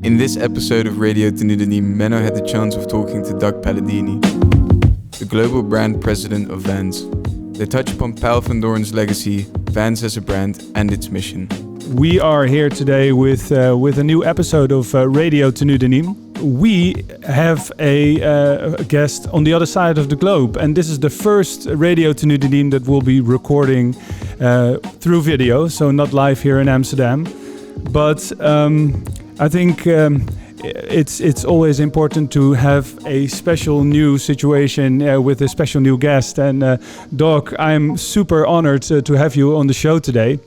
In this episode of Radio Tenue de Nîmes, Menno had the chance of talking to Doug Palladini, the global brand president of Vans. They touch upon Paul van Doren's legacy, Vans as a brand, and its mission. We are here today with a new episode of Radio Tenue de Nîmes. We have a guest on the other side of the globe, and this is the first Radio Tenue de Nîmes that we'll be recording through video, so not live here in Amsterdam. But I think it's always important to have a special new situation with a special new guest. And Doug, I'm super honored to have you on the show today.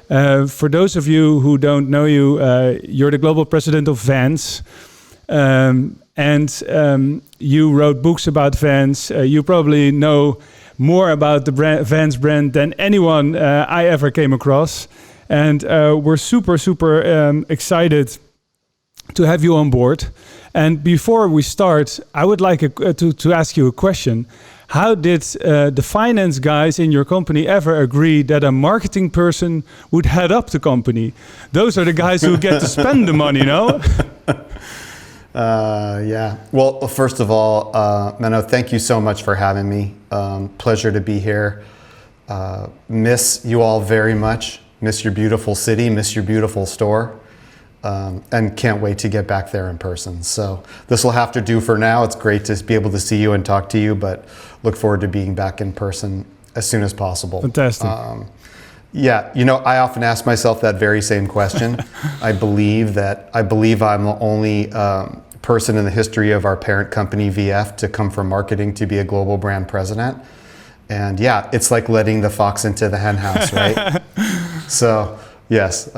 For those of you who don't know you, you're the global president of Vans. And you wrote books about Vans. You probably know more about the Vans brand than anyone I ever came across. And we're super excited to have you on board. And before we start, I would like to ask you a question. How did the finance guys in your company ever agree that a marketing person would head up the company? Those are the guys who get to spend the money, no? Yeah. Well, first of all, Menno, thank you so much for having me. Pleasure to be here. Miss you all very much. Miss your beautiful city. Miss your beautiful store. And can't wait to get back there in person. So this will have to do for now. It's great to be able to see you and talk to you, but look forward to being back in person as soon as possible. Fantastic. Yeah, you know, I often ask myself that very same question. I believe I'm the only person in the history of our parent company, VF, to come from marketing to be a global brand president. And yeah, it's like letting the fox into the hen house, right? So yes,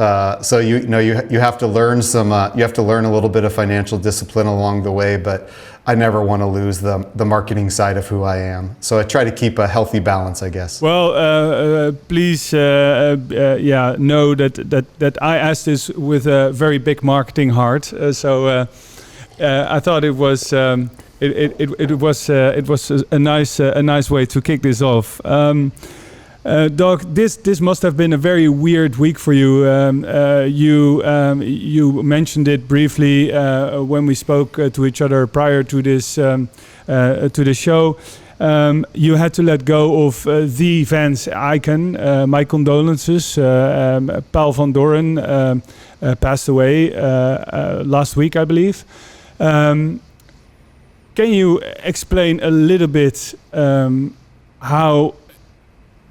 so you have to learn you have to learn a little bit of financial discipline along the way, but I never want to lose the marketing side of who I am. So I try to keep a healthy balance, I guess. Well, please, know that I asked this with a very big marketing heart. So I thought it was a nice way to kick this off. Doug, this must have been a very weird week for you. You mentioned it briefly when we spoke to each other prior to this to the show. You had to let go of the Vans icon. My condolences. Paul van Doren passed away last week, I believe. Can you explain a little bit how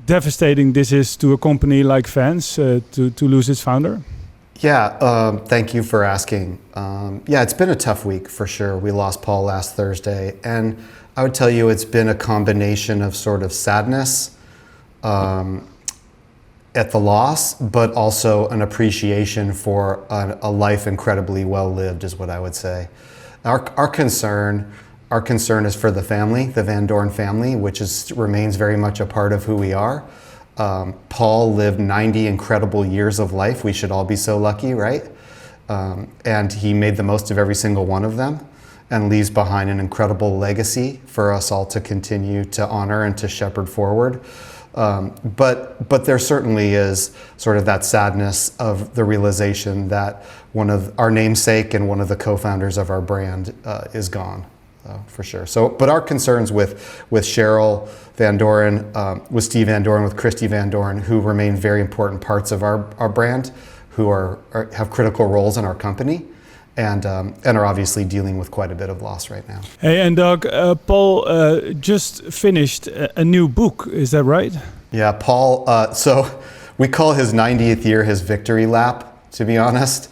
devastating this is to a company like Vans to lose its founder? Yeah, thank you for asking. Yeah, it's been a tough week for sure. We lost Paul last Thursday, and I would tell you it's been a combination of sort of sadness at the loss, but also an appreciation for a life incredibly well lived, is what I would say. Our concern is for the family, the Van Doren family, which remains very much a part of who we are. Paul lived 90 incredible years of life. We should all be so lucky, right? And he made the most of every single one of them and leaves behind an incredible legacy for us all to continue to honor and to shepherd forward. But there certainly is sort of that sadness of the realization that one of our namesake and one of the co-founders of our brand is gone. For sure. So, but our concerns with Cheryl Van Doren, with Steve Van Doren, with Christy Van Doren, who remain very important parts of our brand, who have critical roles in our company, and are obviously dealing with quite a bit of loss right now. Hey, and Doug, Paul just finished a new book. Is that right? Yeah, Paul. So we call his 90th year his victory lap. To be honest,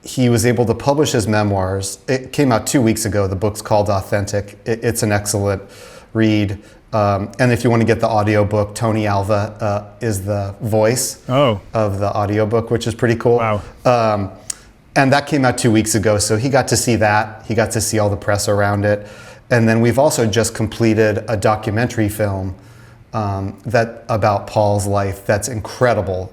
He was able to publish his memoirs. It came out 2 weeks ago. The book's called Authentic. It's an excellent read. And if you want to get the audiobook, Tony Alva is the voice of the audiobook, which is pretty cool. Wow. And that came out 2 weeks ago. So he got to see that. He got to see all the press around it. And then we've also just completed a documentary film about Paul's life that's incredible.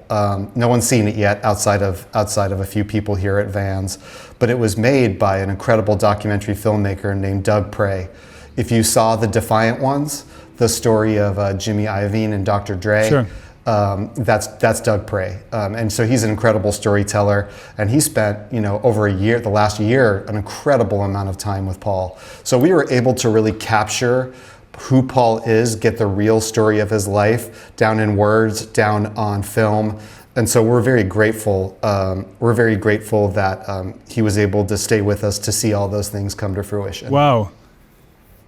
No one's seen it yet outside of a few people here at Vans, but it was made by an incredible documentary filmmaker named Doug Palladini. If you saw The Defiant Ones, the story of Jimmy Iovine and Dr. Dre, sure. that's Doug Palladini. And so he's an incredible storyteller, and he spent, over the last year, an incredible amount of time with Paul. So we were able to really capture who Paul is, get the real story of his life down in words, down on film. And so we're very grateful. That he was able to stay with us to see all those things come to fruition. Wow.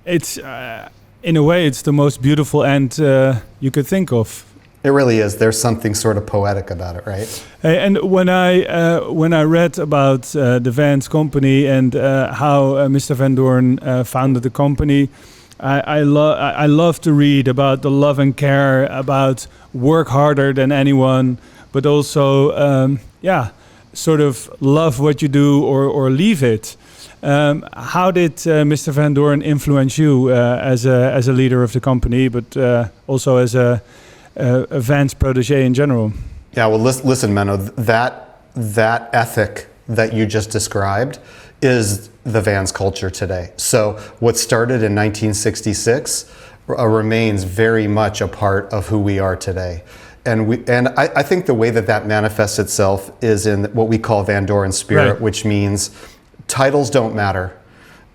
It's, in a way, it's the most beautiful end you could think of. It really is. There's something sort of poetic about it, right? And when I read about the Vans company and how Mr. Van Doren founded the company, I love to read about the love and care, about work harder than anyone, but also, sort of love what you do or leave it. How did Mr. Van Doren influence you as a leader of the company, but also as a Vans protege in general? Yeah, well, listen, Menno, that ethic that you just described is the Vans culture today. So what started in 1966 remains very much a part of who we are today. And I think the way that manifests itself is in what we call Van Doren spirit, right, which means titles don't matter.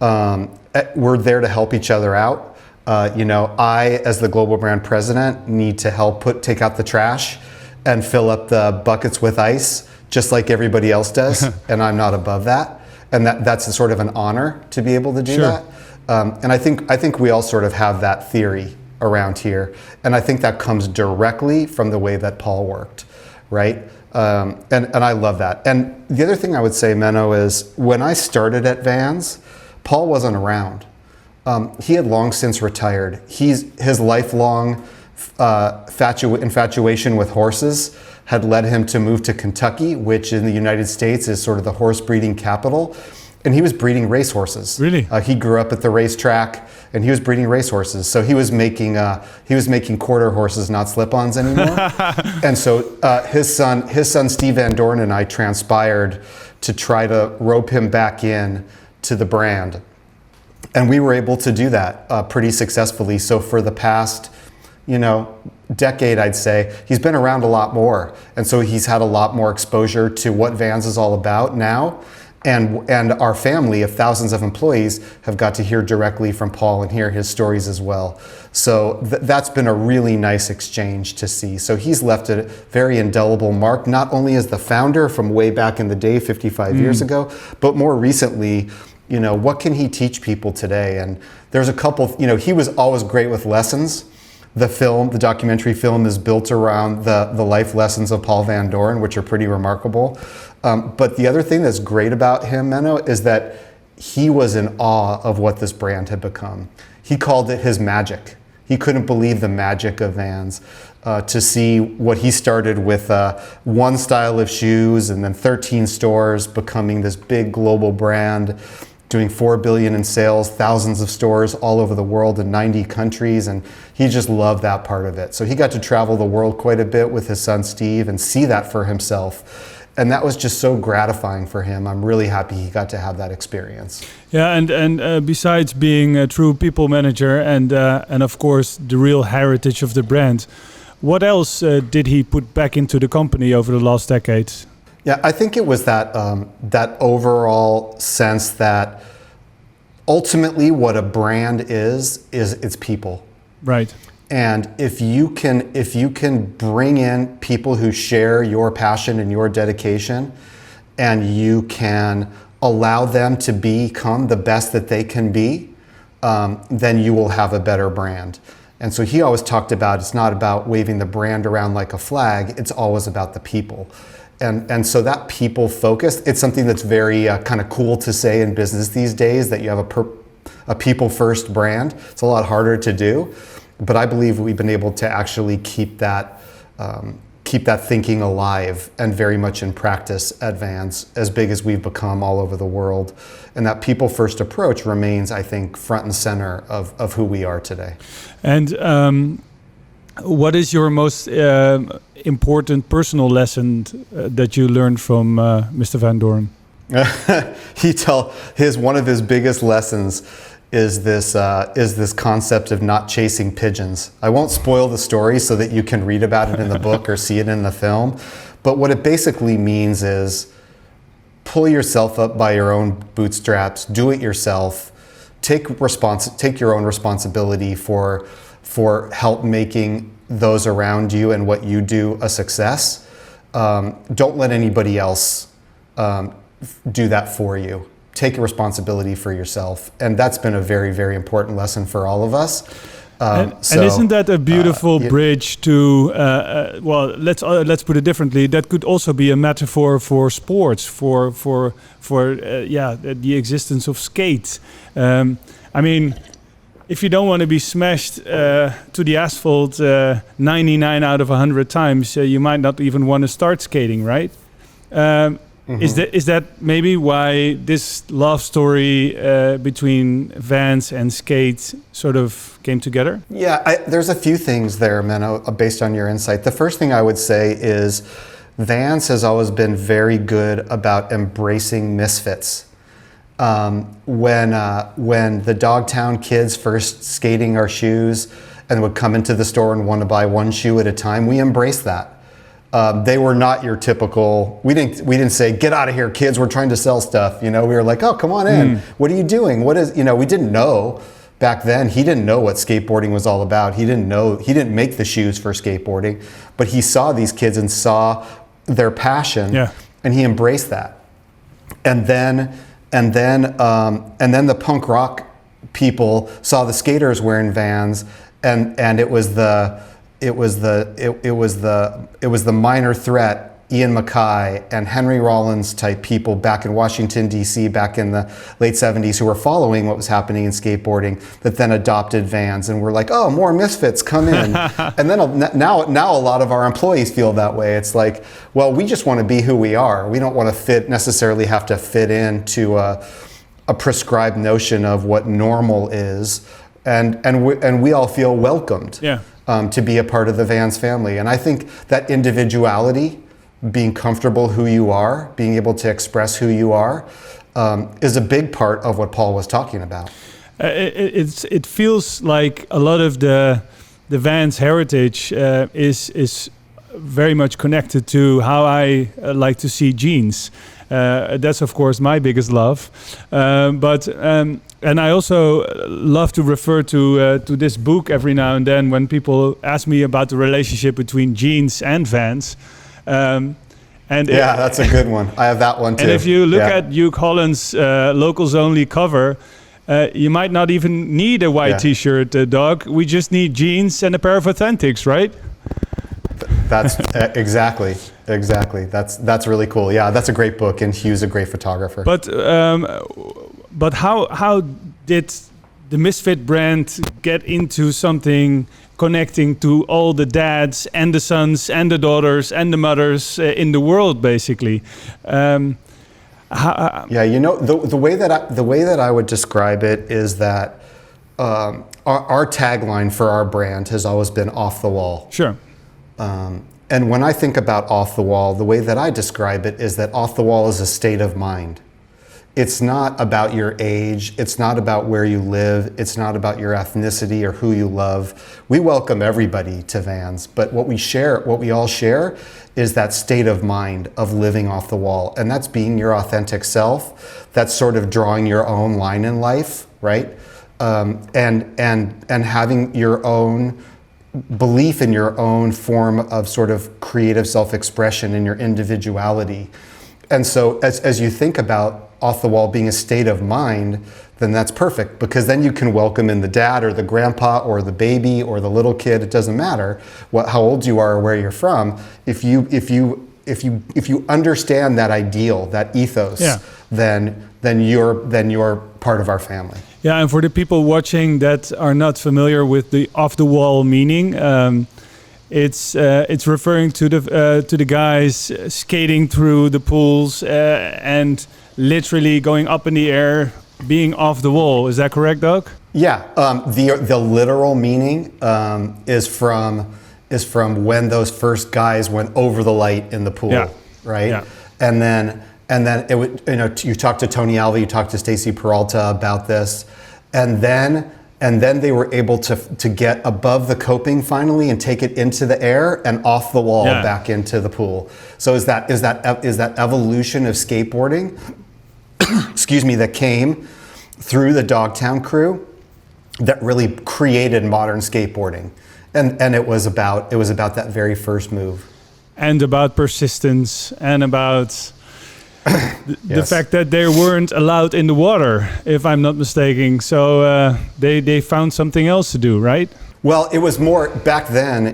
We're there to help each other out. I, as the global brand president, need to help take out the trash and fill up the buckets with ice, just like everybody else does. And I'm not above that. And that's a sort of an honor to be able to do that. And I think we all sort of have that theory around here. And I think that comes directly from the way that Paul worked, right? And I love that. And the other thing I would say, Menno, is when I started at Vans, Paul wasn't around. He had long since retired. His lifelong infatuation with horses had led him to move to Kentucky, which in the United States is sort of the horse breeding capital. And he was breeding racehorses. Really? He grew up at the racetrack, and he was breeding racehorses. So he was making quarter horses, not slip-ons anymore. And so his son Steve Van Doren and I transpired to try to rope him back in to the brand. And we were able to do that pretty successfully. So for the past, decade, I'd say, he's been around a lot more. And so he's had a lot more exposure to what Vans is all about now. And our family of thousands of employees have got to hear directly from Paul and hear his stories as well. So that's been a really nice exchange to see. So he's left a very indelible mark, not only as the founder from way back in the day, 55 years ago, but more recently, what can he teach people today? And there's a couple, he was always great with lessons. The documentary film is built around the life lessons of Paul Van Doren, which are pretty remarkable. But the other thing that's great about him, Menno, is that he was in awe of what this brand had become. He called it his magic. He couldn't believe the magic of Vans. To see what he started with one style of shoes and then 13 stores, becoming this big global brand, doing $4 billion in sales, thousands of stores all over the world in 90 countries, and he just loved that part of it. So he got to travel the world quite a bit with his son Steve and see that for himself. And that was just so gratifying for him. I'm really happy he got to have that experience. Yeah, and besides being a true people manager and of course the real heritage of the brand, what else did he put back into the company over the last decades? Yeah, I think it was that overall sense that ultimately what a brand is its people. Right. And if you can bring in people who share your passion and your dedication, and you can allow them to become the best that they can be, then you will have a better brand. And so he always talked about it's not about waving the brand around like a flag, it's always about the people. And so that people focus, it's something that's very kind of cool to say in business these days, that you have a people first brand. It's a lot harder to do, but I believe we've been able to actually keep that thinking alive and very much in practice at Vans, as big as we've become all over the world. And that people first approach remains, I think, front and center of who we are today. And what is your most important personal lesson that you learned from Mr. Van Doren? One of his biggest lessons is this concept of not chasing pigeons. I won't spoil the story so that you can read about it in the book or see it in the film, but what it basically means is pull yourself up by your own bootstraps, do it yourself, take your own responsibility for help making those around you and what you do a success. Don't let anybody else do that for you. Take responsibility for yourself, and that's been a very, very important lesson for all of us. And isn't that a beautiful bridge to? Well, let's put it differently. That could also be a metaphor for sports, for the existence of skate. I mean, if you don't want to be smashed to the asphalt 99 out of 100 times, you might not even want to start skating, right? Is that maybe why this love story between Vans and skate sort of came together? Yeah, there's a few things there, Menno, based on your insight. The first thing I would say is Vans has always been very good about embracing misfits. When the Dogtown kids first skating our shoes and would come into the store and want to buy one shoe at a time, we embraced that. They were not your typical. We didn't say, "Get out of here, kids. We're trying to sell stuff." We were like, "Oh, come on in. What are you doing? What is?" We didn't know back then. He didn't know what skateboarding was all about. He didn't know. He didn't make the shoes for skateboarding, but he saw these kids and saw their passion, and he embraced that. And then the punk rock people saw the skaters wearing Vans, and it was the Minor Threat, Ian Mackay, and Henry Rollins type people back in Washington, D.C. back in the late 70s who were following what was happening in skateboarding that then adopted Vans and were like, oh, more misfits, come in. And then now a lot of our employees feel that way. It's like, well, we just want to be who we are. We don't want to necessarily have to fit into a prescribed notion of what normal is. And we all feel welcomed. To be a part of the Vans family. And I think that individuality, being comfortable who you are, being able to express who you are, is a big part of what Paul was talking about. It feels like a lot of the Vans heritage is very much connected to how I like to see jeans. That's of course my biggest love, and I also love to refer to this book every now and then when people ask me about the relationship between jeans and Vans. That's a good one. I have that one too. And if you look at Hugh Holland's Locals Only cover, you might not even need a white T-shirt, Doug. We just need jeans and a pair of Authentics, right? That's exactly. That's really cool. Yeah, that's a great book, and Hugh's a great photographer. But how did the Misfit brand get into something connecting to all the dads and the sons and the daughters and the mothers in the world, basically? The way that I would describe it is that our tagline for our brand has always been off the wall. Sure. And when I think about off the wall, the way that I describe it is that off the wall is a state of mind. It's not about your age. It's not about where you live. It's not about your ethnicity or who you love. We welcome everybody to Vans, but what we all share is that state of mind of living off the wall. And that's being your authentic self. That's sort of drawing your own line in life, right? And having your own belief in your own form of sort of creative self-expression and your individuality. And so as you think about off the wall being a state of mind, then that's perfect, because then you can welcome in the dad or the grandpa or the baby or the little kid. It doesn't matter how old you are or where you're from. If you understand that ideal, that ethos, then you're part of our family. Yeah, and for the people watching that are not familiar with the off the wall meaning, it's referring to the guys skating through the pools and literally going up in the air, being off the wall. Is that correct, Doug? Yeah, the literal meaning is from when those first guys went over the light in the pool, right? Yeah. And then it would, you talk to Tony Alva, you talk to Stacy Peralta about this, And then they were able to get above the coping finally and take it into the air and off the wall back into the pool. So is that evolution of skateboarding, excuse me, that came through the Dogtown crew that really created modern skateboarding. And it was about that very first move. And about persistence and about the fact that they weren't allowed in the water, if I'm not mistaken. So they found something else to do, right? Well, it was more back then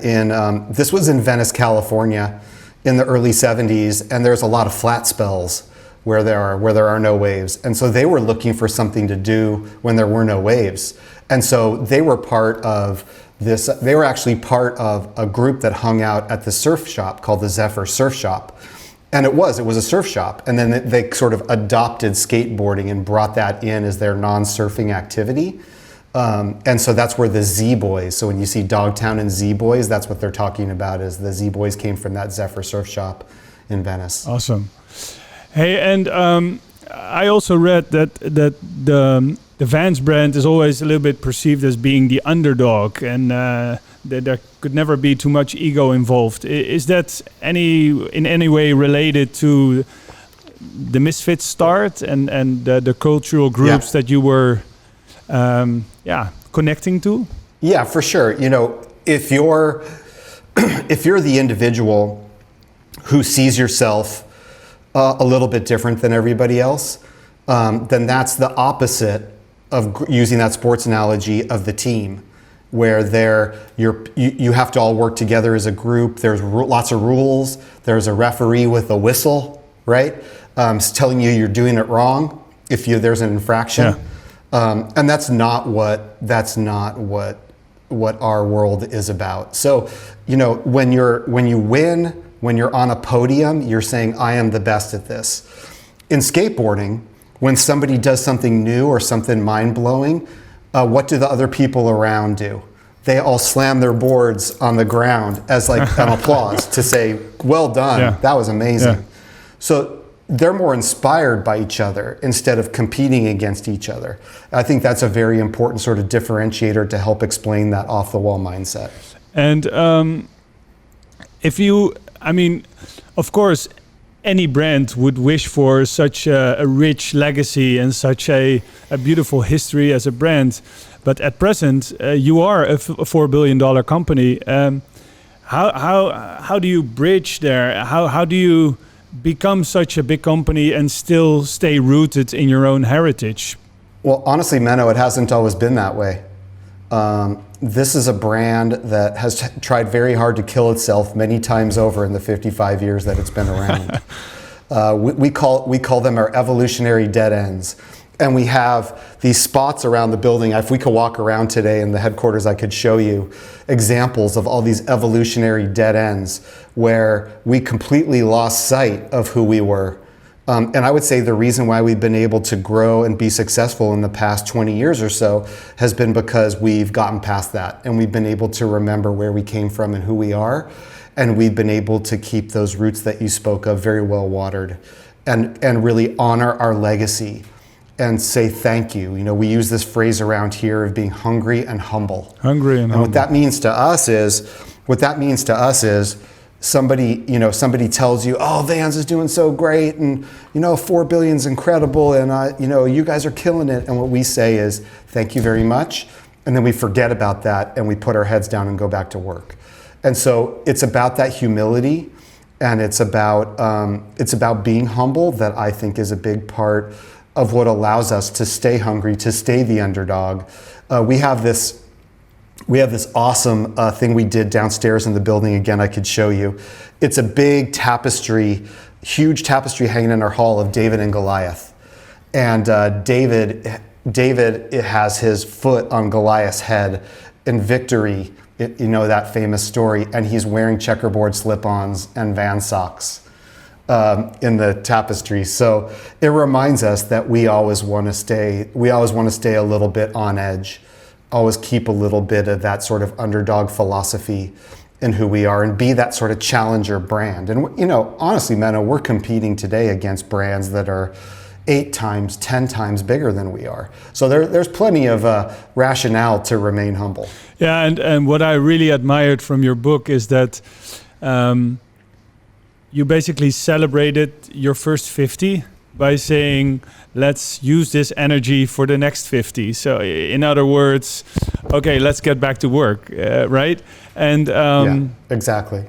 this was in Venice, California in the early 70s, and there's a lot of flat spells where there are no waves. And so they were looking for something to do when there were no waves. And so they were they were actually part of a group that hung out at the surf shop called the Zephyr Surf Shop. And it was a surf shop. And then they sort of adopted skateboarding and brought that in as their non-surfing activity. And so that's where the Z-Boys, so when you see Dogtown and Z-Boys, that's what they're talking about, is the Z-Boys came from that Zephyr Surf Shop in Venice. Awesome. Hey, and I also read that the Vans brand is always a little bit perceived as being the underdog, and there could never be too much ego involved. Is that in any way related to the Misfits start and the cultural groups that you were connecting to? Yeah, for sure. You know, if you're the individual who sees yourself a little bit different than everybody else, then that's the opposite of using that sports analogy of the team, where you have to all work together as a group. There's lots of rules. There's a referee with a whistle, right? Telling you're doing it wrong if there's an infraction. Yeah. And that's not what our world is about. So, you know, when you win, when you're on a podium, you're saying, I am the best at this. In skateboarding, when somebody does something new or something mind-blowing, what do the other people around do? They all slam their boards on the ground as like an applause to say, well done, that was amazing. Yeah. So they're more inspired by each other instead of competing against each other. I think that's a very important sort of differentiator to help explain that off-the-wall mindset. And of course, any brand would wish for such a rich legacy and such a beautiful history as a brand. But at present, you are a $4 billion company. How do you bridge there? How do you become such a big company and still stay rooted in your own heritage? Well, honestly, Menno, it hasn't always been that way. This is a brand that has tried very hard to kill itself many times over in the 55 years that it's been around. We call them our evolutionary dead ends. And we have these spots around the building. If we could walk around today in the headquarters, I could show you examples of all these evolutionary dead ends where we completely lost sight of who we were. And I would say the reason why we've been able to grow and be successful in the past 20 years or so has been because we've gotten past that and we've been able to remember where we came from and who we are. And we've been able to keep those roots that you spoke of very well watered and really honor our legacy and say thank you. You know, we use this phrase around here of being hungry and humble. Hungry and humble. What that means to us is somebody tells you, oh, Vans is doing so great, and 4 billion is incredible, and you guys are killing it. And what we say is, thank you very much. And then we forget about that and we put our heads down and go back to work. And so it's about that humility, and it's about being humble that I think is a big part of what allows us to stay hungry, to stay the underdog. We have this awesome thing we did downstairs in the building. Again, I could show you. It's a big tapestry, huge tapestry hanging in our hall of David and Goliath. And David has his foot on Goliath's head in victory, that famous story, and he's wearing checkerboard slip-ons and Van socks in the tapestry. So it reminds us that we always want to stay a little bit on edge. Always keep a little bit of that sort of underdog philosophy in who we are and be that sort of challenger brand. And honestly, Menno, we're competing today against brands that are 8 times, 10 times bigger than we are. So there's plenty of rationale to remain humble. Yeah, and what I really admired from your book is that you basically celebrated your first 50 by saying, let's use this energy for the next 50. So in other words, okay, let's get back to work, right? And yeah, exactly.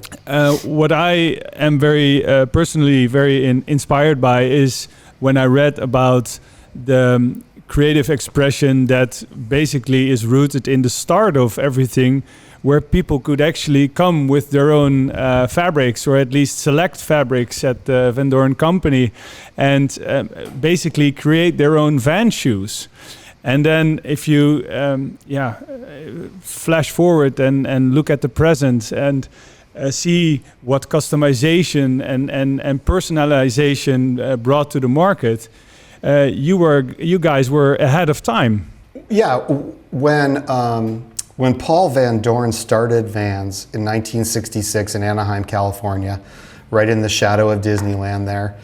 What I am very personally very inspired by is when I read about the creative expression that basically is rooted in the start of everything, where people could actually come with their own fabrics, or at least select fabrics at the Van Doren company, and basically create their own van shoes. And then if you flash forward and look at the present and see what customization and personalization brought to the market, you guys were ahead of time. Yeah, when Paul Van Doren started Vans in 1966 in Anaheim, California, right in the shadow of Disneyland there,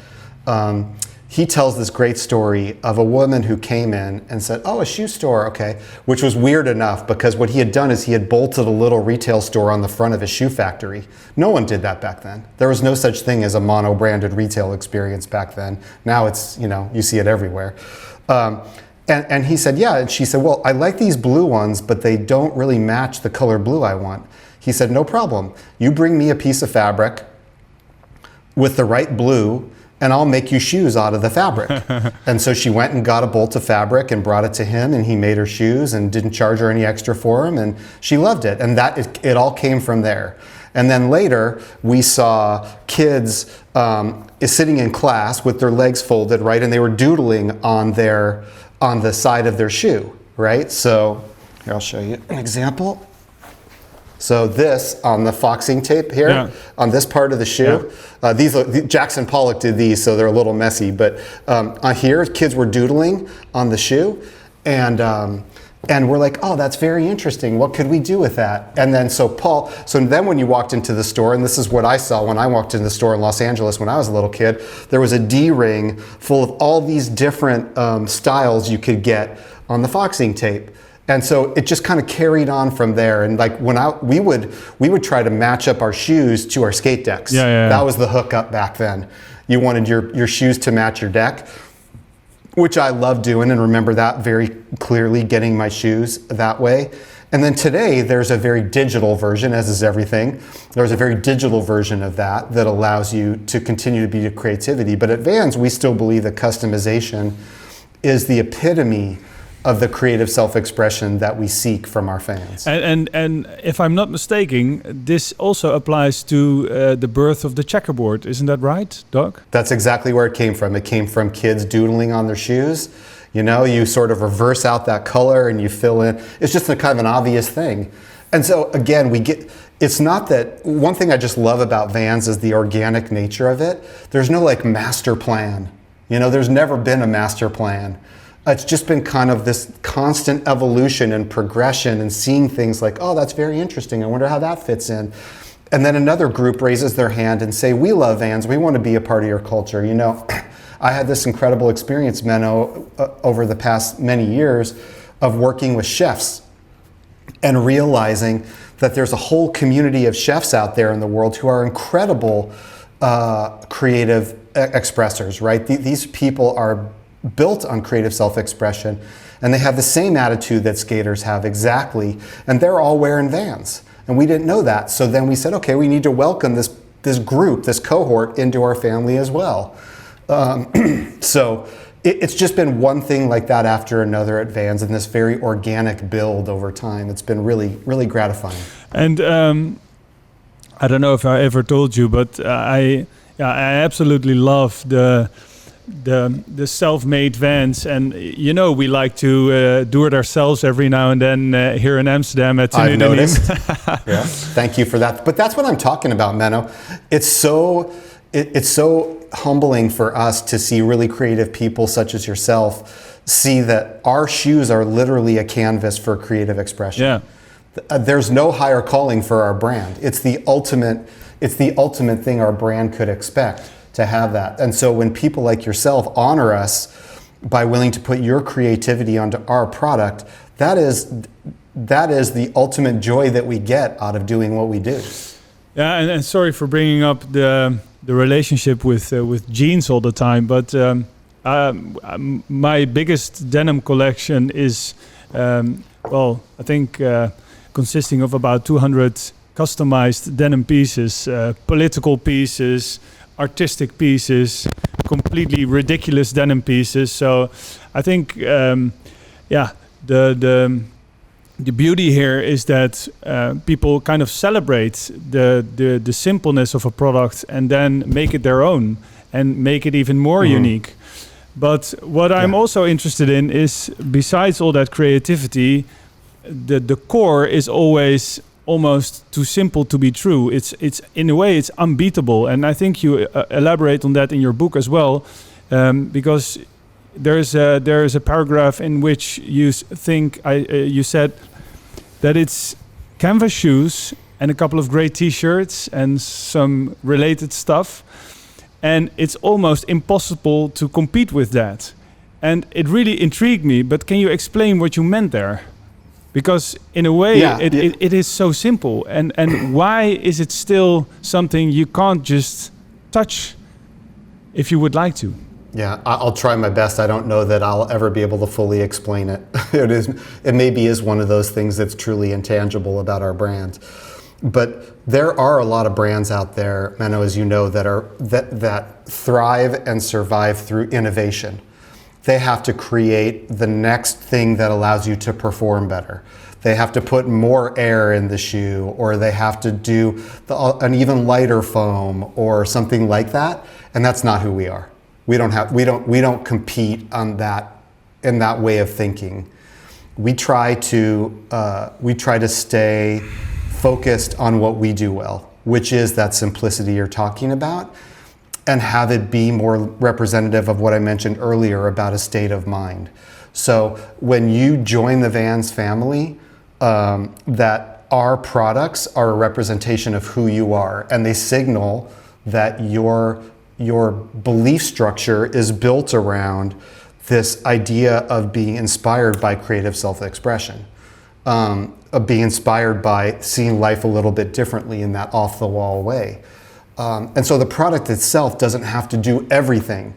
he tells this great story of a woman who came in and said, oh, a shoe store, okay, which was weird enough because what he had done is he had bolted a little retail store on the front of his shoe factory. No one did that back then. There was no such thing as a mono-branded retail experience back then. Now it's, you see it everywhere. And he said, yeah, and she said, well, I like these blue ones, but they don't really match the color blue I want. He said, no problem. You bring me a piece of fabric with the right blue, and I'll make you shoes out of the fabric. And so she went and got a bolt of fabric and brought it to him, and he made her shoes and didn't charge her any extra for them, and she loved it. And it all came from there. And then later, we saw kids sitting in class with their legs folded, right, and they were doodling on the side of their shoe, right? So here, I'll show you an example. So this on the foxing tape here, on this part of the shoe, Jackson Pollock did these, so they're a little messy, but on here, kids were doodling on the shoe, and we're like, oh, that's very interesting. What could we do with that? And then so then when you walked into the store, and this is what I saw when I walked into the store in Los Angeles when I was a little kid, there was a D-ring full of all these different styles you could get on the foxing tape. And so it just kind of carried on from there. And like we would try to match up our shoes to our skate decks. That was the hookup back then. You wanted your shoes to match your deck, which I love doing and remember that very clearly, getting my shoes that way. And then today there's a very digital version, as is everything. There's a very digital version of that allows you to continue to be your creativity. But at Vans, we still believe that customization is the epitome of the creative self-expression that we seek from our fans. And if I'm not mistaken, this also applies to the birth of the checkerboard. Isn't that right, Doug? That's exactly where it came from. It came from kids doodling on their shoes. You sort of reverse out that color and you fill in. It's just a kind of an obvious thing. And so again, it's not that, one thing I just love about Vans is the organic nature of it. There's no like master plan. There's never been a master plan. It's just been kind of this constant evolution and progression and seeing things like, oh, that's very interesting. I wonder how that fits in. And then another group raises their hand and say, we love Vans. We want to be a part of your culture. I had this incredible experience, Menno, over the past many years of working with chefs and realizing that there's a whole community of chefs out there in the world who are incredible creative expressors, right? These people are built on creative self-expression, and they have the same attitude that skaters have exactly, and they're all wearing Vans, and we didn't know that. So then we said, okay, we need to welcome this group, this cohort into our family as well. So it's just been one thing like that after another at Vans, and this very organic build over time. It's been really, really gratifying. And I don't know if I ever told you, but I absolutely love the self-made Vans, and we like to do it ourselves every now and then here in Amsterdam at Tenue de Nîmes. Yeah, thank you for that. But that's what I'm talking about, Menno. It's so humbling for us to see really creative people such as yourself see that our shoes are literally a canvas for creative expression. Yeah. There's no higher calling for our brand. It's the ultimate thing our brand could expect. to have that. And so when people like yourself honor us by willing to put your creativity onto our product, that is the ultimate joy that we get out of doing what we do. Yeah, and sorry for bringing up the relationship with jeans all the time, but my biggest denim collection is, I think consisting of about 200 customized denim pieces, political pieces, artistic pieces, completely ridiculous denim pieces. So I think, the beauty here is that people kind of celebrate the simpleness of a product and then make it their own and make it even more unique. But what I'm also interested in is, besides all that creativity, the core is always almost too simple to be true. It's in a way it's unbeatable, and I think you elaborate on that in your book as well, because there is a paragraph in which you think you said that it's canvas shoes and a couple of great T-shirts and some related stuff, and it's almost impossible to compete with that. And it really intrigued me. But can you explain what you meant there? Because in a way, it is so simple. And why is it still something you can't just touch if you would like to? Yeah, I'll try my best. I don't know that I'll ever be able to fully explain it. It maybe is one of those things that's truly intangible about our brand. But there are a lot of brands out there, Menno, as you know, that thrive and survive through innovation. They have to create the next thing that allows you to perform better. They have to put more air in the shoe, or they have to do an even lighter foam or something like that. And that's not who we are. We don't compete on that, in that way of thinking. We try to stay focused on what we do well, which is that simplicity you're talking about, and have it be more representative of what I mentioned earlier about a state of mind. So when you join the Vans family, that our products are a representation of who you are, and they signal that your belief structure is built around this idea of being inspired by creative self-expression, of being inspired by seeing life a little bit differently in that off-the-wall way. And so the product itself doesn't have to do everything.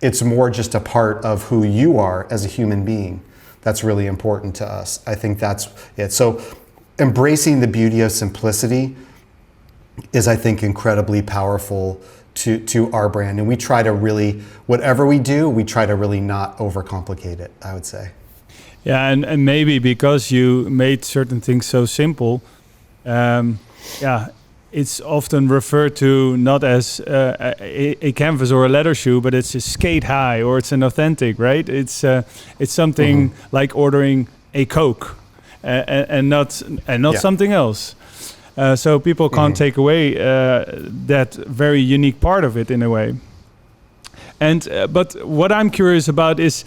It's more just a part of who you are as a human being. That's really important to us. I think that's it. So embracing the beauty of simplicity is, I think, incredibly powerful to our brand. And we try to really, whatever we do, we try to really not overcomplicate it, I would say. Yeah, and maybe because you made certain things so simple, it's often referred to not as a canvas or a leather shoe, but it's a skate high, or it's an authentic, right? It's something like ordering a Coke and not something else. So people can't take away that very unique part of it in a way. And but what I'm curious about is,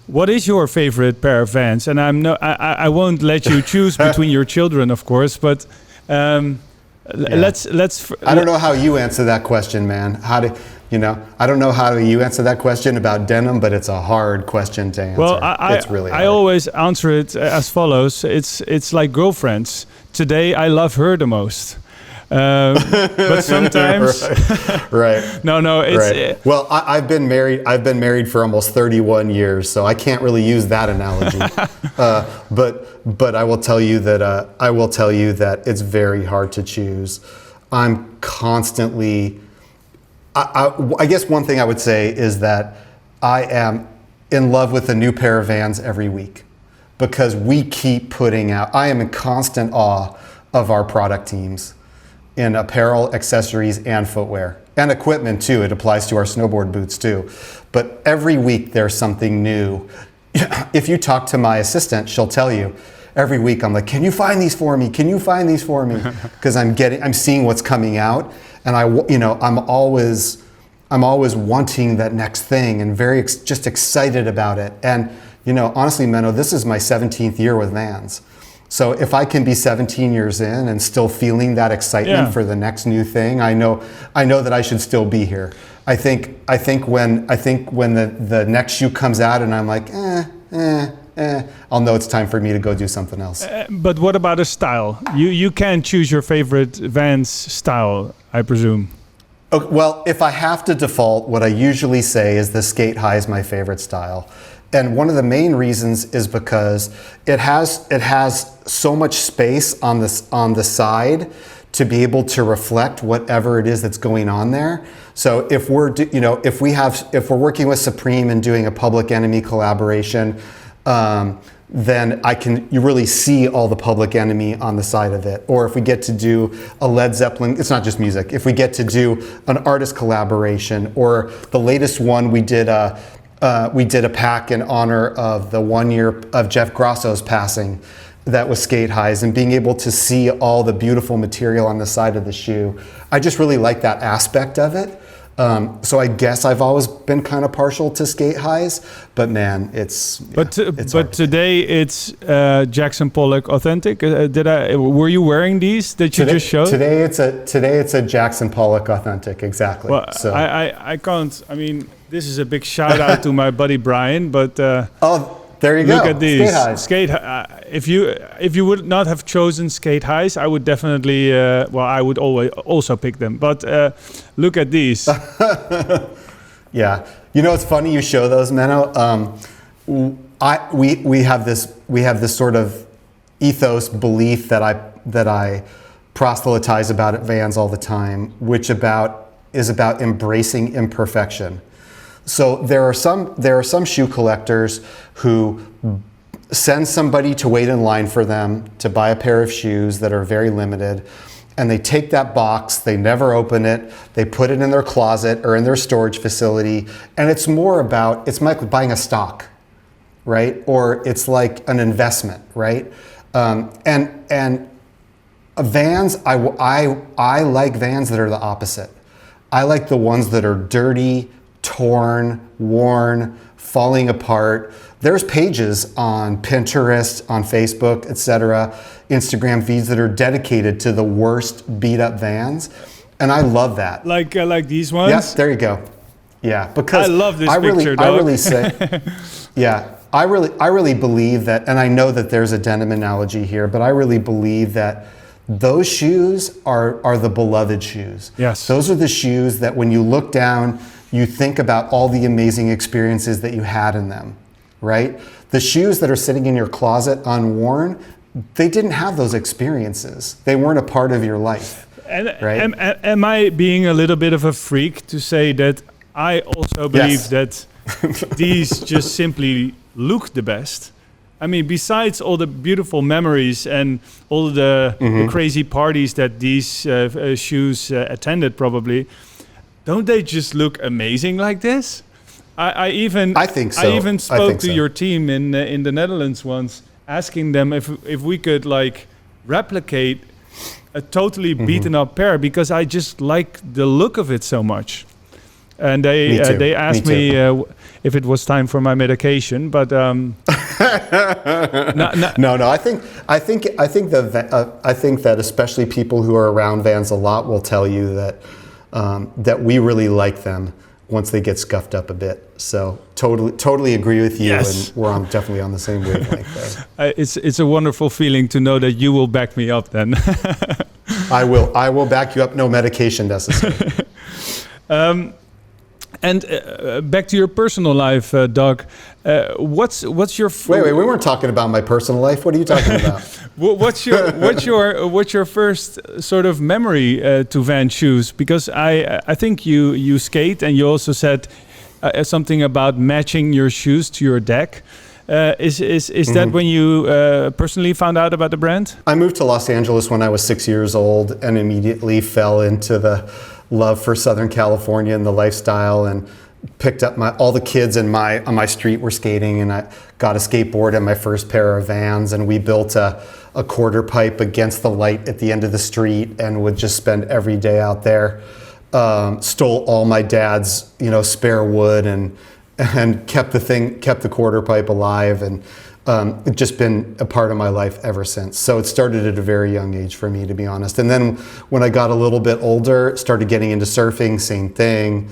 what is your favorite pair of Vans? And I won't let you choose between your children, of course, but let's. I don't know how you answer that question, man. I don't know how you answer that question about denim, but it's a hard question to answer. Well, it's really hard. I always answer it as follows. It's like girlfriends. Today I love her the most. But sometimes, right. No. It's right. Well, I've been married for almost 31 years, so I can't really use that analogy. But I will tell you that it's very hard to choose. I'm constantly. I guess one thing I would say is that I am in love with a new pair of Vans every week, because we keep putting out. I am in constant awe of our product teams in apparel, accessories, and footwear, and equipment too. It applies to our snowboard boots too. But every week there's something new. If you talk to my assistant, she'll tell you, every week I'm like, can you find these for me? Can you find these for me? Because I'm seeing what's coming out, and I'm always wanting that next thing, and just excited about it. And honestly, Menno, this is my 17th year with Vans. So if I can be 17 years in and still feeling that excitement for the next new thing, I know that I should still be here. when the next shoe comes out and I'm like, I'll know it's time for me to go do something else. But what about a style? You can choose your favorite Vans style, I presume. Okay, well, if I have to default, what I usually say is the skate high is my favorite style. And one of the main reasons is because it has so much space on the side to be able to reflect whatever it is that's going on there. So if we're working with Supreme and doing a Public Enemy collaboration, then you really see all the Public Enemy on the side of it. Or if we get to do a Led Zeppelin, it's not just music. If we get to do an artist collaboration, or the latest one we did a pack in honor of the 1 year of Jeff Grosso's passing. That was skate highs, and being able to see all the beautiful material on the side of the shoe. I just really like that aspect of it. So I guess I've always been kind of partial to skate highs, but man, it's today it's Jackson Pollock authentic. Were you wearing these that you just showed? Today it's a Jackson Pollock authentic, exactly. Well, so I can't. I mean, this is a big shout out to my buddy Brian, but there you go. Look at these skate highs. If you would not have chosen skate highs, I would definitely. I would always also pick them. But look at these. Yeah, it's funny you show those, Menno. We have this sort of ethos belief that I proselytize about at Vans all the time, which is about embracing imperfection. So there are some shoe collectors who send somebody to wait in line for them to buy a pair of shoes that are very limited, and they take that box, they never open it, they put it in their closet or in their storage facility, and it's like buying a stock, right? Or it's like an investment, right? And Vans, I like Vans that are the opposite. I like the ones that are dirty, torn, worn, falling apart. There's pages on Pinterest, on Facebook, etc., Instagram feeds that are dedicated to the worst beat up Vans, and I love that. Like these ones? Yeah, there you go. Yeah, because I love this picture, Doug. I really say, yeah, I really believe that, and I know that there's a denim analogy here, but I really believe that those shoes are the beloved shoes. Yes. Those are the shoes that when you look down, you think about all the amazing experiences that you had in them, right? The shoes that are sitting in your closet unworn, they didn't have those experiences. They weren't a part of your life, right? Am I being a little bit of a freak to say that I also believe that these just simply look the best? I mean, besides all the beautiful memories and all the crazy parties that these shoes attended probably, don't they just look amazing like this? I think so. I even spoke to your team in the Netherlands once, asking them if we could like replicate a totally beaten up pair, because I just like the look of it so much. And they asked me if it was time for my medication, but no. I think that especially people who are around Vans a lot will tell you that we really like them once they get scuffed up a bit. So totally agree with you, yes. And we're definitely on the same wavelength there. It's a wonderful feeling to know that you will back me up then. I will back you up, no medication necessary. And back to your personal life, Doug. What's your wait? We weren't talking about my personal life. What are you talking about? What's your first sort of memory to Vans shoes? Because I think you skate, and you also said something about matching your shoes to your deck. Is that when you personally found out about the brand? I moved to Los Angeles when I was 6 years old, and immediately fell into the love for Southern California and the lifestyle, and picked up all the kids on my street were skating, and I got a skateboard and my first pair of Vans, and we built a quarter pipe against the light at the end of the street, and would just spend every day out there. Stole all my dad's spare wood and kept the quarter pipe alive, and it's just been a part of my life ever since. So it started at a very young age for me, to be honest. And then when I got a little bit older, started getting into surfing, same thing.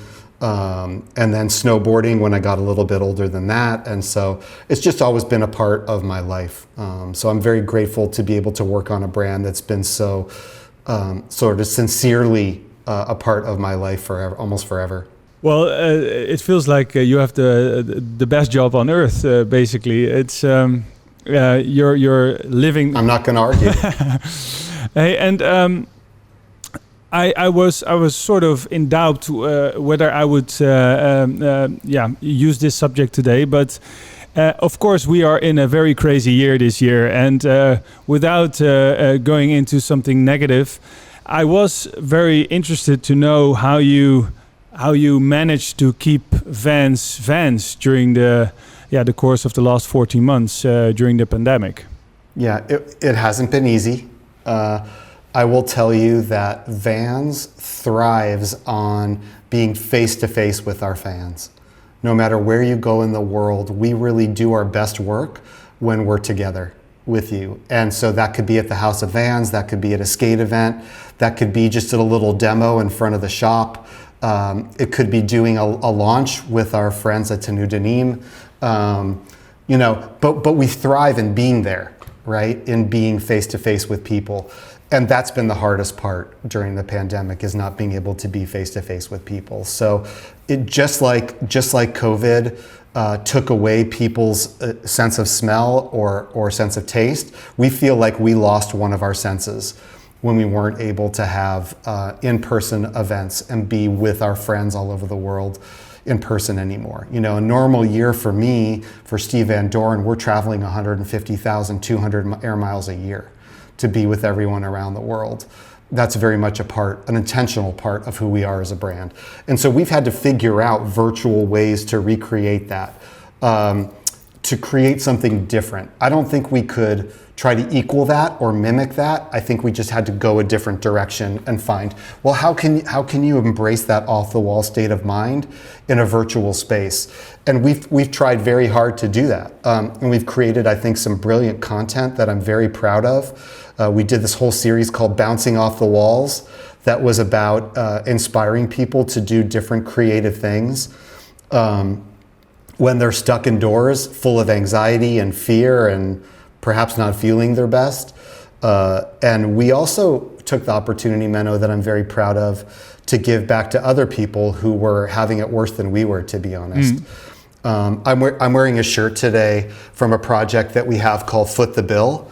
and then snowboarding when I got a little bit older than that. And so it's just always been a part of my life. So I'm very grateful to be able to work on a brand that's been so sort of sincerely a part of my life forever, almost forever. Well, it feels like you have the best job on earth. Basically, it's you're living. I'm not going to argue. Hey, and I was sort of in doubt whether I would use this subject today, but of course we are in a very crazy year this year, and without going into something negative, I was very interested to know how you managed to keep Vans during the course of the last 14 months during the pandemic. Yeah, it hasn't been easy. I will tell you that Vans thrives on being face-to-face with our fans. No matter where you go in the world, we really do our best work when we're together with you. And so that could be at the House of Vans, that could be at a skate event, that could be just at a little demo in front of the shop. It could be doing a launch with our friends at Tenue de Nîmes. But we thrive in being there, right? In being face-to-face with people. And that's been the hardest part during the pandemic, is not being able to be face-to-face with people. So it just like COVID took away people's sense of smell or sense of taste, we feel like we lost one of our senses when we weren't able to have in-person events and be with our friends all over the world in person anymore. You know, a normal year for me, for Steve Van Doren, we're traveling 150,000, 200 air miles a year to be with everyone around the world. That's very much an intentional part of who we are as a brand. And so we've had to figure out virtual ways to recreate that, to create something different. I don't think we could try to equal that or mimic that. I think we just had to go a different direction and find, well, how can you embrace that off-the-wall state of mind in a virtual space? And we've tried very hard to do that. And we've created, I think, some brilliant content that I'm very proud of. We did this whole series called Bouncing Off the Walls that was about inspiring people to do different creative things when they're stuck indoors, full of anxiety and fear and perhaps not feeling their best. And we also took the opportunity, Menno, that I'm very proud of, to give back to other people who were having it worse than we were, to be honest. I'm wearing a shirt today from a project that we have called Foot the Bill.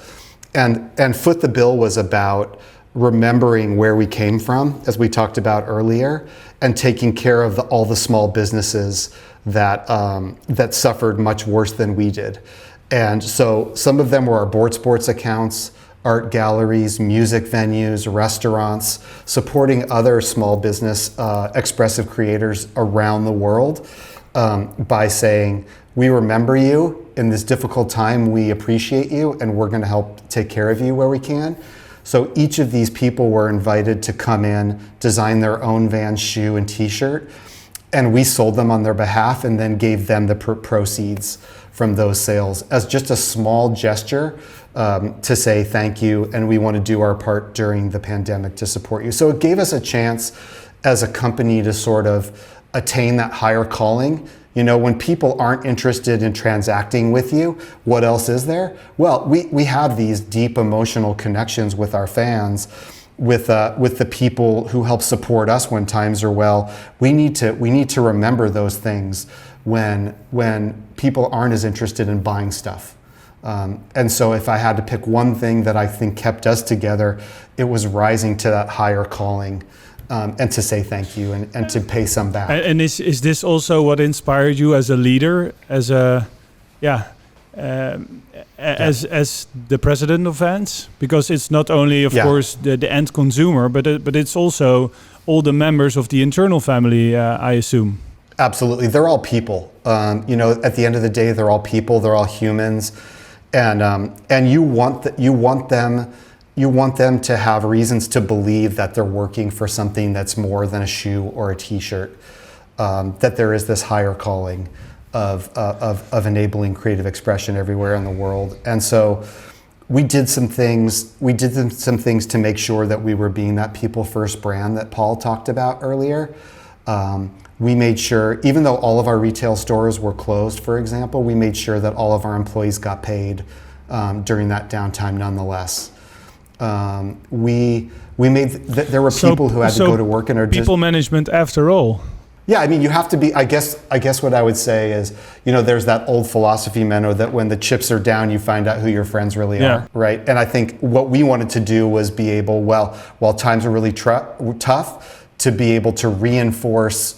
And Foot the Bill was about remembering where we came from, as we talked about earlier, and taking care of all the small businesses that suffered much worse than we did. And so some of them were our board sports accounts, art galleries, music venues, restaurants, supporting other small business expressive creators around the world by saying, we remember you in this difficult time, we appreciate you, and we're gonna help take care of you where we can. So each of these people were invited to come in, design their own Vans shoe and t-shirt, and we sold them on their behalf and then gave them the proceeds from those sales as just a small gesture to say thank you, and we want to do our part during the pandemic to support you. So it gave us a chance as a company to sort of attain that higher calling. You know, when people aren't interested in transacting with you, what else is there? Well, we have these deep emotional connections with our fans, with the people who help support us when times are well. We need to remember those things when people aren't as interested in buying stuff. And so if I had to pick one thing that I think kept us together, it was rising to that higher calling. And to say thank you and to pay some back. And is this also what inspired you as a leader, as as the president of Vans? Because it's not only, of course, the end consumer, but it's also all the members of the internal family, I assume. Absolutely, they're all people. You know, at the end of the day, they're all people. They're all humans, and you want them to have reasons to believe that they're working for something that's more than a shoe or a t-shirt, that there is this higher calling of enabling creative expression everywhere in the world. And so we did some things to make sure that we were being that people first brand that Paul talked about earlier. We made sure, even though all of our retail stores were closed, for example, we made sure that all of our employees got paid during that downtime nonetheless. We made there were people who had to go to work and are people management after all. Yeah, I mean, you have to be. I guess what I would say is, there's that old philosophy, Menno, that when the chips are down, you find out who your friends really are, right? And I think what we wanted to do was be able, while times are really tough, to be able to reinforce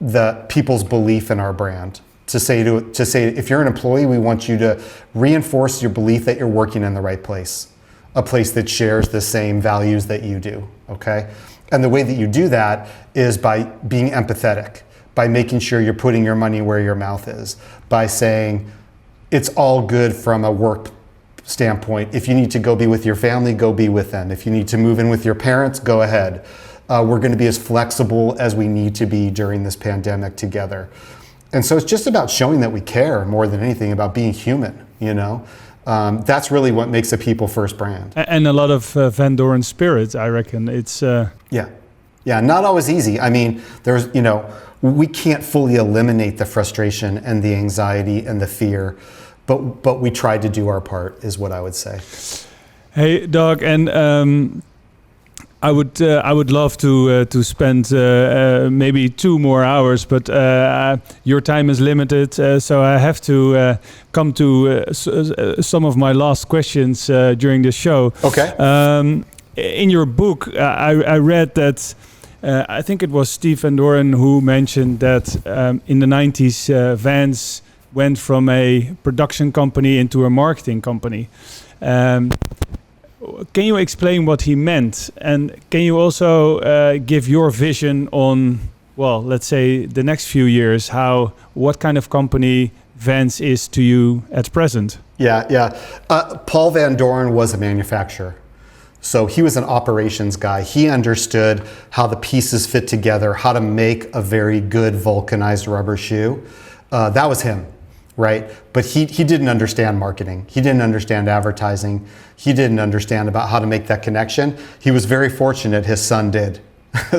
the people's belief in our brand. To say, if you're an employee, we want you to reinforce your belief that you're working in the right place, a place that shares the same values that you do, okay? And the way that you do that is by being empathetic, by making sure you're putting your money where your mouth is, by saying it's all good from a work standpoint. If you need to go be with your family, go be with them. If you need to move in with your parents, go ahead. We're going to be as flexible as we need to be during this pandemic together. And so it's just about showing that we care more than anything, about being human, That's really what makes a people first brand. And a lot of Van Doren spirit, I reckon. It's Yeah, not always easy. I mean, we can't fully eliminate the frustration and the anxiety and the fear, but we tried to do our part, is what I would say. Hey, Doug, and I would love to spend maybe 2 more hours, but your time is limited, so I have to come to some of my last questions during the show. Okay. In your book, I read that I think it was Steve Van Doren who mentioned that in the 90s, Vans went from a production company into a marketing company. Can you explain what he meant? And can you also give your vision on, let's say the next few years, what kind of company Vans is to you at present? Yeah. Paul Van Doren was a manufacturer. So he was an operations guy. He understood how the pieces fit together, how to make a very good vulcanized rubber shoe. That was him, right? But he didn't understand marketing. He didn't understand advertising. He didn't understand about how to make that connection. He was very fortunate his son did.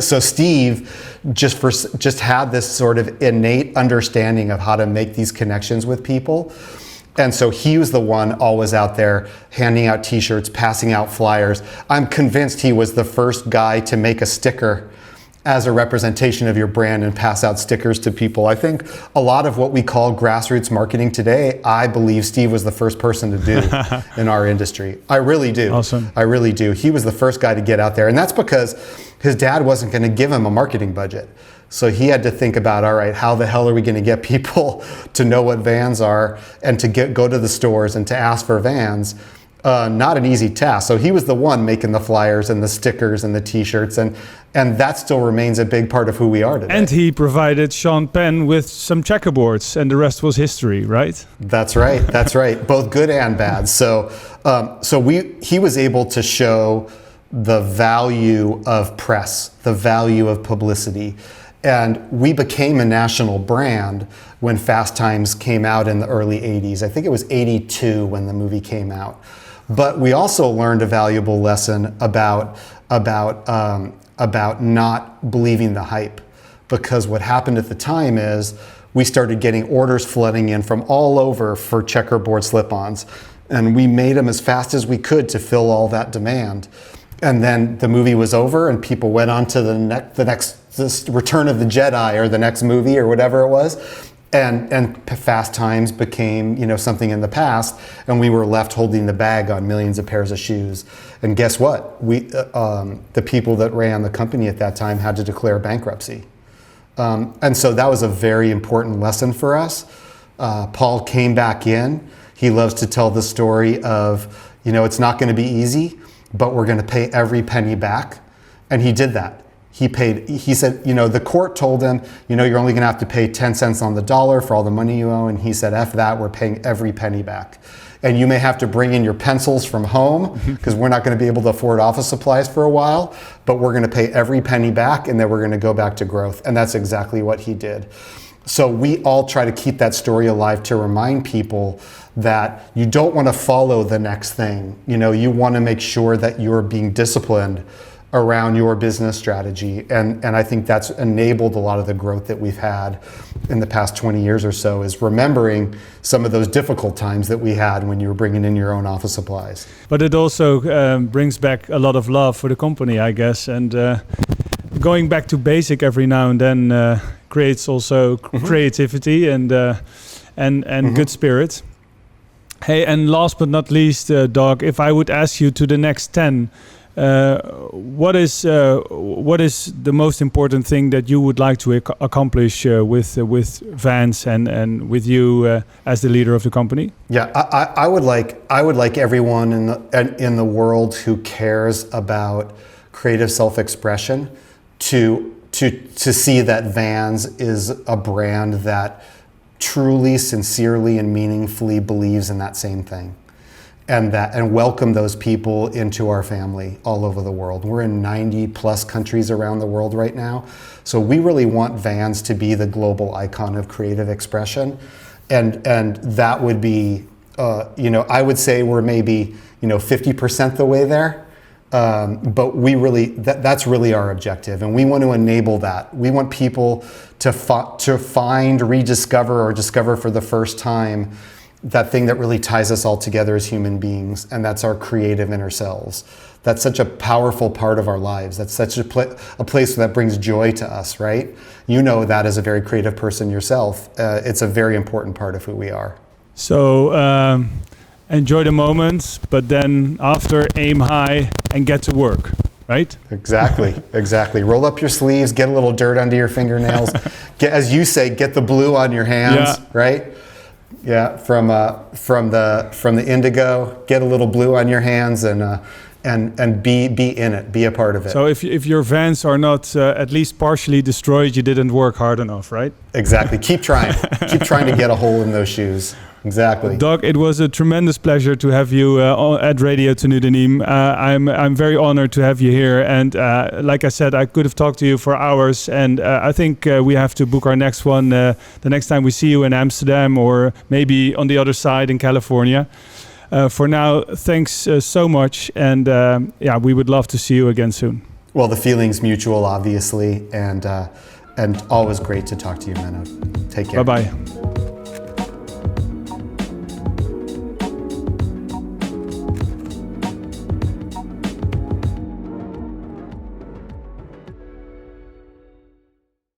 So Steve just had this sort of innate understanding of how to make these connections with people. And so he was the one always out there handing out t-shirts, passing out flyers. I'm convinced he was the first guy to make a sticker as a representation of your brand and pass out stickers to people. I think a lot of what we call grassroots marketing today, I believe Steve was the first person to do in our industry. I really do. Awesome. I really do. He was the first guy to get out there. And that's because his dad wasn't going to give him a marketing budget. So he had to think about, all right, how the hell are we going to get people to know what Vans are and to go to the stores and to ask for Vans? Not an easy task. So he was the one making the flyers and the stickers and the t-shirts, and that still remains a big part of who we are today. And he provided Sean Penn with some checkerboards, and the rest was history, right? That's right. That's right. Both good and bad. So he was able to show the value of press, the value of publicity. And we became a national brand when Fast Times came out in the early 80s. I think it was 82 when the movie came out. But we also learned a valuable lesson about not believing the hype. Because what happened at the time is we started getting orders flooding in from all over for checkerboard slip-ons. And we made them as fast as we could to fill all that demand. And then the movie was over and people went on to the next Return of the Jedi or the next movie or whatever it was. And Fast Times became, something in the past, and we were left holding the bag on millions of pairs of shoes. And guess what? The people that ran the company at that time had to declare bankruptcy. And so that was a very important lesson for us. Paul came back in. He loves to tell the story of, it's not going to be easy, but we're going to pay every penny back. And he did that. He said, the court told him, you're only going to have to pay 10 cents on the dollar for all the money you owe. And he said, F that, we're paying every penny back. And you may have to bring in your pencils from home because we're not going to be able to afford office supplies for a while, but we're going to pay every penny back and then we're going to go back to growth. And that's exactly what he did. So we all try to keep that story alive to remind people that you don't want to follow the next thing. You want to make sure that you're being disciplined around your business strategy. And I think that's enabled a lot of the growth that we've had in the past 20 years or so, is remembering some of those difficult times that we had when you were bringing in your own office supplies. But it also brings back a lot of love for the company, I guess. And going back to basic every now and then creates also creativity and good spirit. Hey, and last but not least, Doug, if I would ask you to the next 10, what is the most important thing that you would like to accomplish with Vans and with you as the leader of the company? Yeah, I would like everyone in the world who cares about creative self-expression to see that Vans is a brand that truly, sincerely, and meaningfully believes in that same thing. And welcome those people into our family all over the world. We're in 90 plus countries around the world right now. So we really want Vans to be the global icon of creative expression. And that would be, I would say we're maybe, 50% the way there. But we really, that's really our objective. And we want to enable that. We want people to find, rediscover, or discover for the first time that thing that really ties us all together as human beings, and that's our creative inner selves. That's such a powerful part of our lives. That's such a place that brings joy to us, right? You know that as a very creative person yourself. It's a very important part of who we are. So enjoy the moment, but then after, aim high and get to work, right? Exactly. Roll up your sleeves, get a little dirt under your fingernails. As you say, get the blue on your hands, right? Yeah, from the indigo, get a little blue on your hands and be in it, be a part of it. So if your Vans are not at least partially destroyed, you didn't work hard enough, right? Exactly. Keep trying to get a hole in those shoes. Exactly. Doug, it was a tremendous pleasure to have you at Radio Tenue de Nîmes. I'm very honored to have you here, and like I said, I could have talked to you for hours, and I think we have to book our next one the next time we see you in Amsterdam, or maybe on the other side in California. For now, thanks so much, and we would love to see you again soon. Well, the feeling's mutual, obviously, and always great to talk to you, Menno. Take care. Bye-bye.